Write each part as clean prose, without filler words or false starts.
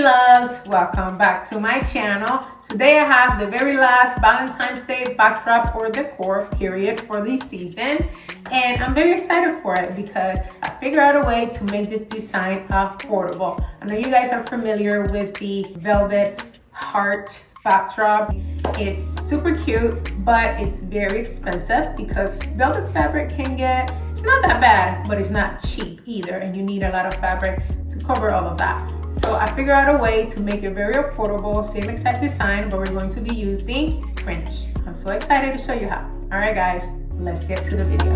Hey loves, welcome back to my channel. Today I have the very last Valentine's Day backdrop or decor period for this season, and I'm very excited for it because I figured out a way to make this design affordable. I know you guys are familiar with the velvet heart backdrop. It's super cute, but it's very expensive because velvet fabric it's not that bad, but it's not cheap either, and you need a lot of fabric to cover all of that. So I figured out a way to make it very affordable, same exact design, but we're going to be using fringe. I'm so excited to show you how. All right guys, let's get to the video.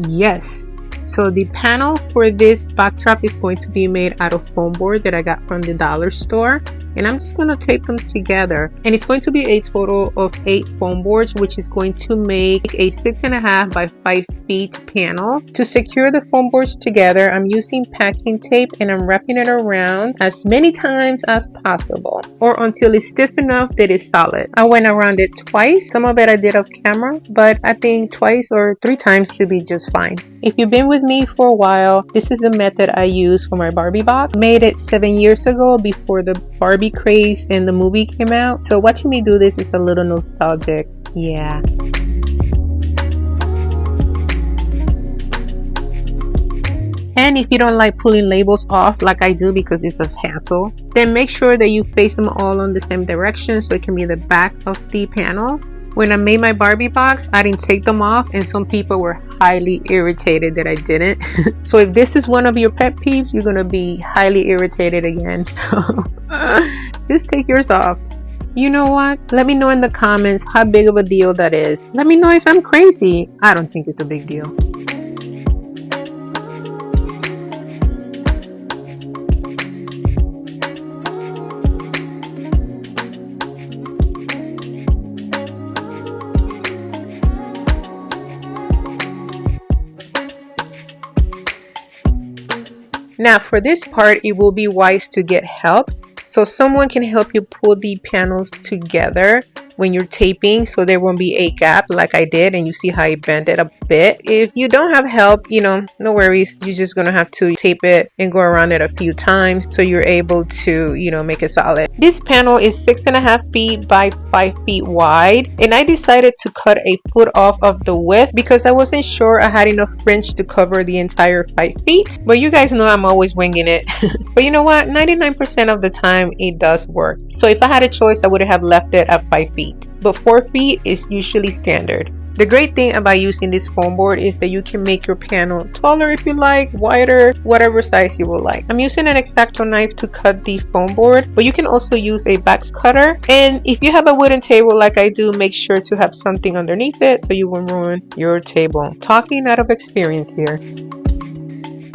Yes, so the panel for this backdrop is going to be made out of foam board that I got from the dollar store. And I'm just going to tape them together, and it's going to be a total of 8 foam boards, which is going to make a 6.5 by 5 feet panel. To secure the foam boards together, I'm using packing tape and I'm wrapping it around as many times as possible, or until it's stiff enough that it's solid. I went around it twice. Some of it I did off camera, but I think twice or 3 times should be just fine. If you've been with me for a while, this is the method I use for my Barbie box. Made it 7 years ago before the Barbie craze and the movie came out, so watching me do this is a little nostalgic. Yeah. And if you don't like pulling labels off like I do because it's a hassle, then make sure that you face them all on the same direction so it can be the back of the panel. When I made my Barbie box, I didn't take them off, and some people were highly irritated that I didn't. So if this is one of your pet peeves, you're gonna be highly irritated again. So just take yours off. You know what? Let me know in the comments how big of a deal that is. Let me know if I'm crazy. I don't think it's a big deal. Now for this part, it will be wise to get help. So someone can help you pull the panels together when you're taping, so there won't be a gap like I did, and you see how I bent it a bit. If you don't have help, no worries. You're just gonna have to tape it and go around it a few times so you're able to, make it solid. This panel is 6.5 feet by 5 feet wide, and I decided to cut a foot off of the width because I wasn't sure I had enough fringe to cover the entire 5 feet. But you guys know I'm always winging it. But you know what? 99% of the time it does work. So if I had a choice, I would have left it at 5 feet. But 4 feet is usually standard. The great thing about using this foam board is that you can make your panel taller if you like, wider, whatever size you would like. I'm using an X-Acto knife to cut the foam board, but you can also use a box cutter. And if you have a wooden table like I do, make sure to have something underneath it so you won't ruin your table. Talking out of experience here.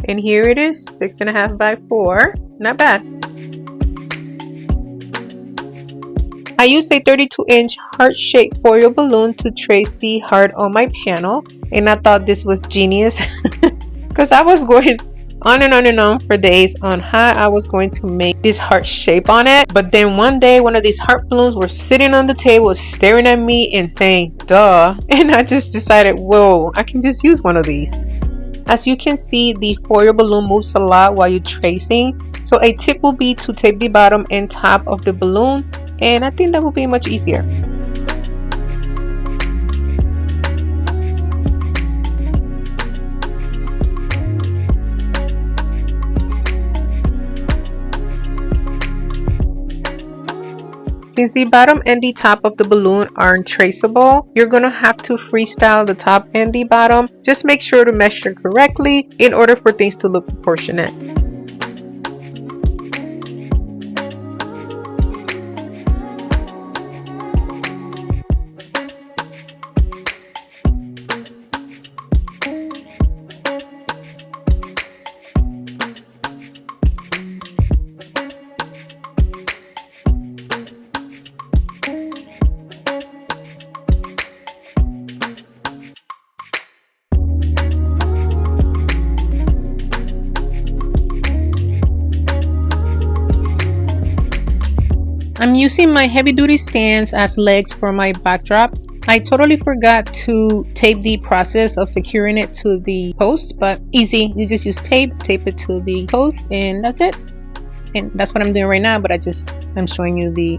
And here it is, 6.5 by 4. Not bad. I used a 32-inch heart-shaped foil balloon to trace the heart on my panel, and I thought this was genius because I was going on and on and on for days on how I was going to make this heart shape on it. But then one day, one of these heart balloons were sitting on the table staring at me and saying, duh, and I just decided, whoa, I can just use one of these. As you can see, the foil balloon moves a lot while you're tracing, so a tip will be to tape the bottom and top of the balloon, and I think that will be much easier. Since the bottom and the top of the balloon aren't traceable, you're going to have to freestyle the top and the bottom. Just make sure to measure correctly in order for things to look proportionate. I'm using my heavy duty stands as legs for my backdrop. I totally forgot to tape the process of securing it to the post, but easy. You just use tape it to the post, and that's it. and that's what I'm doing right now, but I'm showing you the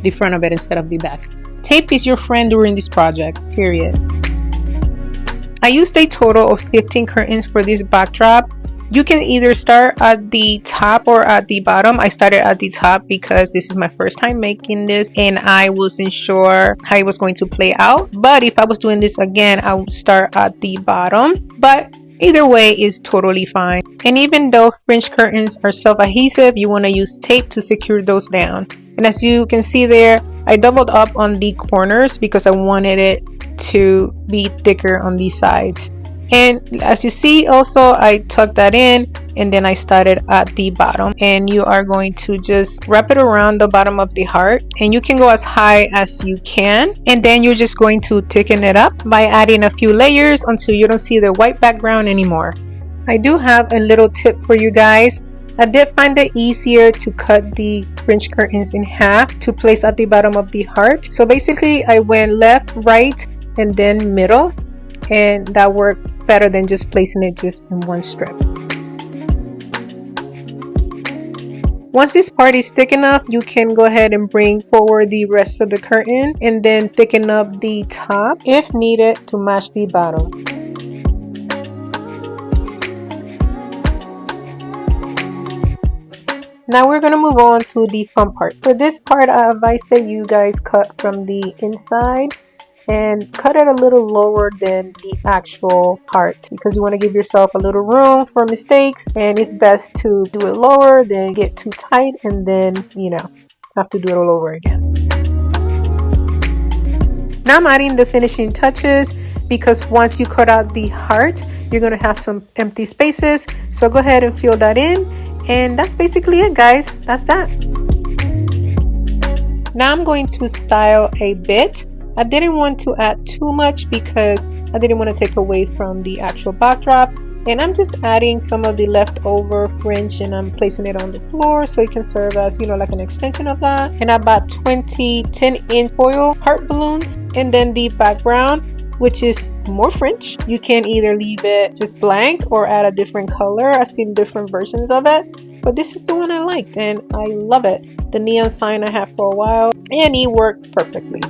the front of it instead of the back. Tape is your friend during this project, period. I used a total of 15 curtains for this backdrop. You can either start at the top or at the bottom. I started at the top because this is my first time making this and I wasn't sure how it was going to play out. But if I was doing this again, I would start at the bottom. But either way is totally fine. And even though fringe curtains are self-adhesive, you want to use tape to secure those down. And as you can see there, I doubled up on the corners because I wanted it to be thicker on these sides. And as you see also, I tucked that in and then I started at the bottom, and you are going to just wrap it around the bottom of the heart, and you can go as high as you can, and then you're just going to thicken it up by adding a few layers until you don't see the white background anymore. I do have a little tip for you guys. I did find it easier to cut the fringe curtains in half to place at the bottom of the heart. So basically I went left, right, and then middle, and that worked better than just placing it just in one strip. Once this part is thick enough, you can go ahead and bring forward the rest of the curtain and then thicken up the top if needed to match the bottom. Now we're going to move on to the front part. For this part, I advise that you guys cut from the inside and cut it a little lower than the actual part because you want to give yourself a little room for mistakes, and it's best to do it lower than get too tight and then, you know, have to do it all over again. Now I'm adding the finishing touches because once you cut out the heart, you're going to have some empty spaces. So go ahead and fill that in, and that's basically it, guys. That's that. Now I'm going to style a bit. I didn't want to add too much because I didn't want to take away from the actual backdrop, and I'm just adding some of the leftover fringe and I'm placing it on the floor so it can serve as, you know, like an extension of that. And I bought 20 10-inch foil heart balloons, and then the background, which is more fringe. You can either leave it just blank or add a different color. I've seen different versions of it, but this is the one I liked and I love it. The neon sign I had for a while and it worked perfectly.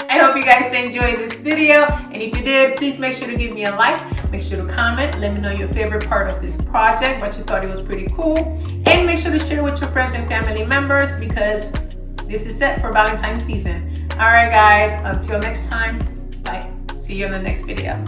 I hope you guys enjoyed this video, and if you did, please make sure to give me a like, make sure to comment, let me know your favorite part of this project, what you thought it was pretty cool, and make sure to share with your friends and family members because this is set for Valentine's season. Alright guys, until next time, bye. See you in the next video.